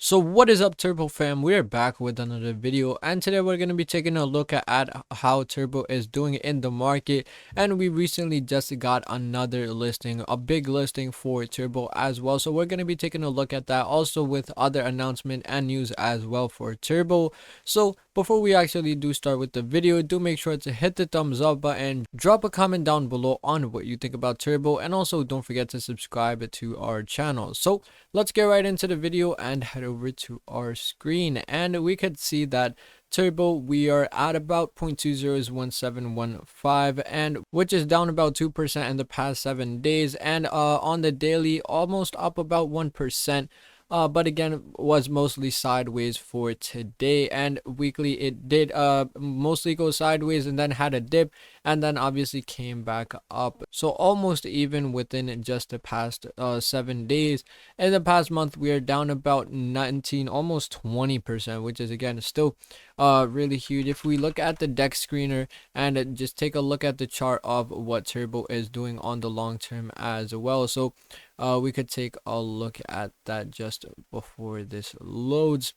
So what is up, Turbo fam? We're back with another video, and today we're going to be taking a look at how Turbo is doing in the market. And we recently just got another listing, a big listing for Turbo as well, so we're going to be taking a look at that, also with other announcement and news as well for Turbo. So before we actually do start with the video, do make sure to hit the thumbs up button, drop a comment down below on what you think about Turbo, and also don't forget to subscribe to our channel. So let's get right into the video and head over to our screen, and we could see that Turbo, we are at about 0.201715, and which is down about 2% in the past 7 days, and on the daily almost up about 1%. But again, was mostly sideways for today, and weekly it did mostly go sideways and then had a dip, and then obviously came back up, so almost even within just the past 7 days. In the past month, we are down about 19, almost 20%, which is again still really huge. If we look at the deck screener and just take a look at the chart of what Turbo is doing on the long term as well, so we could take a look at that just before this loads.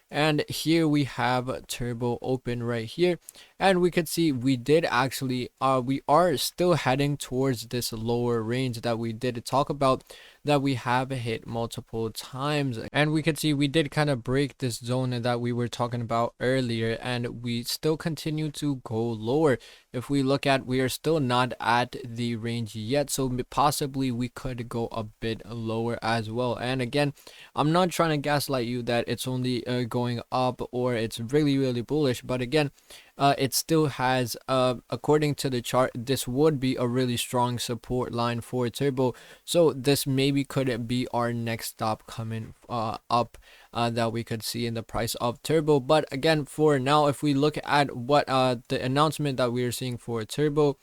And here we have Turbo open right here, and we could see we did actually we are still heading towards this lower range that we did talk about, that we have hit multiple times, and we could see we did kind of break this zone that we were talking about earlier, and we still continue to go lower. If we look at, we are still not at the range yet, so possibly we could go a bit lower as well. And again, I'm not trying to gaslight you that it's only going up or it's really bullish, but again, it still has, according to the chart, this would be a really strong support line for Turbo, so this maybe could be our next stop coming up that we could see in the price of Turbo. But again, for now, if we look at what the announcement that we are seeing for Turbo,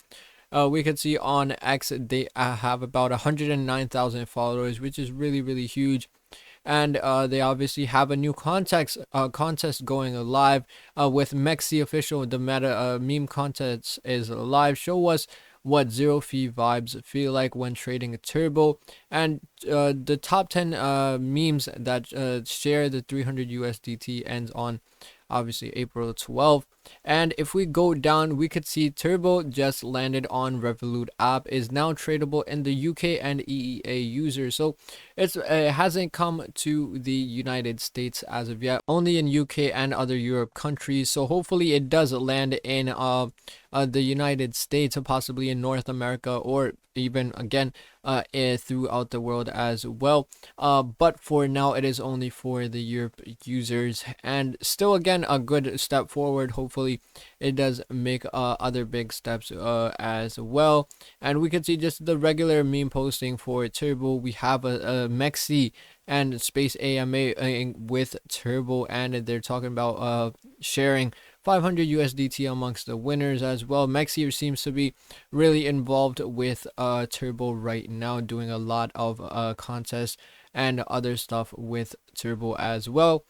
we could see on X they have about 109,000 followers, which is really huge. And they obviously have a new contest going live with Mexi official. The meta meme contest is live. Show us what zero fee vibes feel like when trading a Turbo, and the top 10 memes that share the 300 USDT ends on obviously April 12th. And if we go down, we could see Turbo just landed on Revolut app, is now tradable in the UK and EEA users. So it hasn't come to the United States as of yet, only in UK and other Europe countries. So hopefully it does land in the United States, or possibly in North America, or even again throughout the world as well. But for now, it is only for the Europe users, and still again a good step forward. Hopefully it does make other big steps as well. And we can see just the regular meme posting for Turbo. We have a Mexi and Space AMA with Turbo, and they're talking about sharing 500 USDT amongst the winners as well. Mexi seems to be really involved with Turbo right now, doing a lot of contests and other stuff with Turbo as well.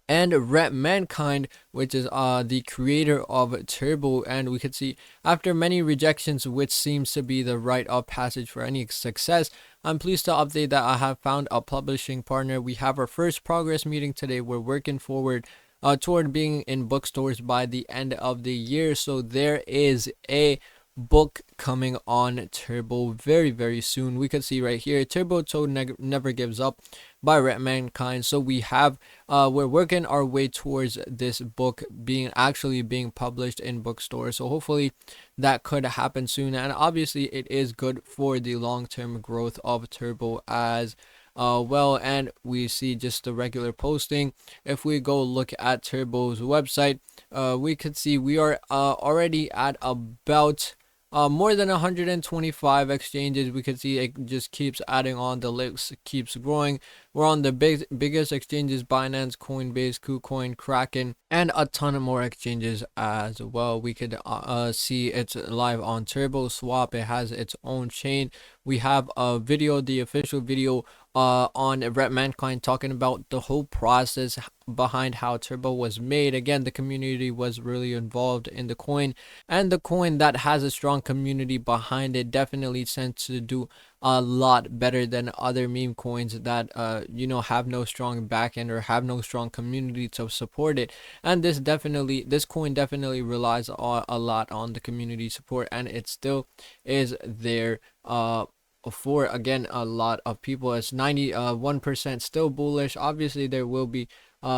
And Wealthmagnethub, which is the creator of Turbo, and we could see after many rejections, which seems to be the rite of passage for any success, I'm pleased to update that I have found a publishing partner. We have our first progress meeting today. We're working forward toward being in bookstores by the end of the year, so there is a book coming on Turbo very soon. We could see right here, Turbo Toad Never Gives Up by Wealthmagnethub. So we have we're working our way towards this book actually being published in bookstores, so hopefully that could happen soon. And obviously it is good for the long-term growth of Turbo as well. And we see just the regular posting. If we go look at Turbo's website, we could see we are already at about more than 125 exchanges. We can see it just keeps adding on, the list keeps growing. We're on the biggest exchanges: Binance, Coinbase, KuCoin, Kraken, and a ton of more exchanges as well. We could see it's live on Turbo Swap. It has its own chain. We have a video, the official video on Memecoin, talking about the whole process behind how Turbo was made. Again, the community was really involved in the coin, and the coin that has a strong community behind it definitely tends to do a lot better than other meme coins that have no strong backend or have no strong community to support it. And this coin definitely relies a lot on the community support, and it still is there for, again, a lot of people. It's 91% still bullish. Obviously there will be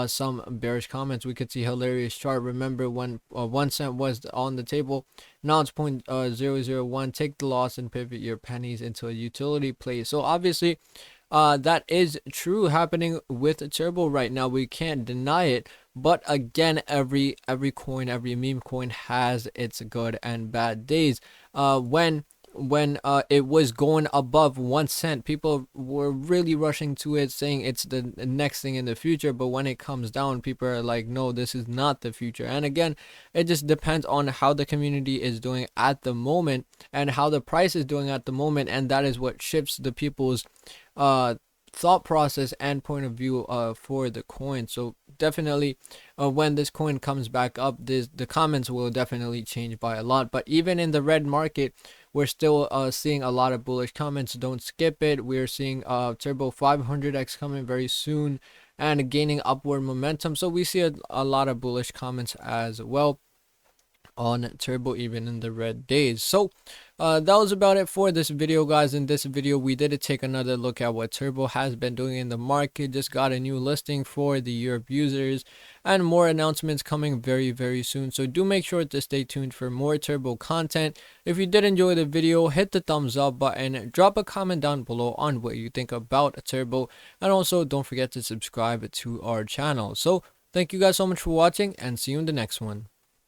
some bearish comments. We could see hilarious chart. Remember when 1 cent was on the table, now it's 0.001. Take the loss and pivot your pennies into a utility play. So obviously that is true happening with Turbo right now. We can't deny it. But again, every coin, every meme coin has its good and bad days. When it was going above 1 cent, people were really rushing to it, saying it's the next thing in the future. But when it comes down, people are like, no, this is not the future. And again, it just depends on how the community is doing at the moment and how the price is doing at the moment, and that is what shifts the people's thought process and point of view for the coin. So definitely when this coin comes back up, the comments will definitely change by a lot. But even in the red market, we're still seeing a lot of bullish comments. Don't skip it. We're seeing Turbo 500x coming very soon and gaining upward momentum. So we see a lot of bullish comments as well on Turbo, even in the red days. So that was about it for this video, guys. In this video, we did take another look at what Turbo has been doing in the market. Just got a new listing for the Europe users, and more announcements coming very, very soon. So do make sure to stay tuned for more Turbo content. If you did enjoy the video, hit the thumbs up button, drop a comment down below on what you think about Turbo, and also don't forget to subscribe to our channel. So thank you guys so much for watching, and see you in the next one.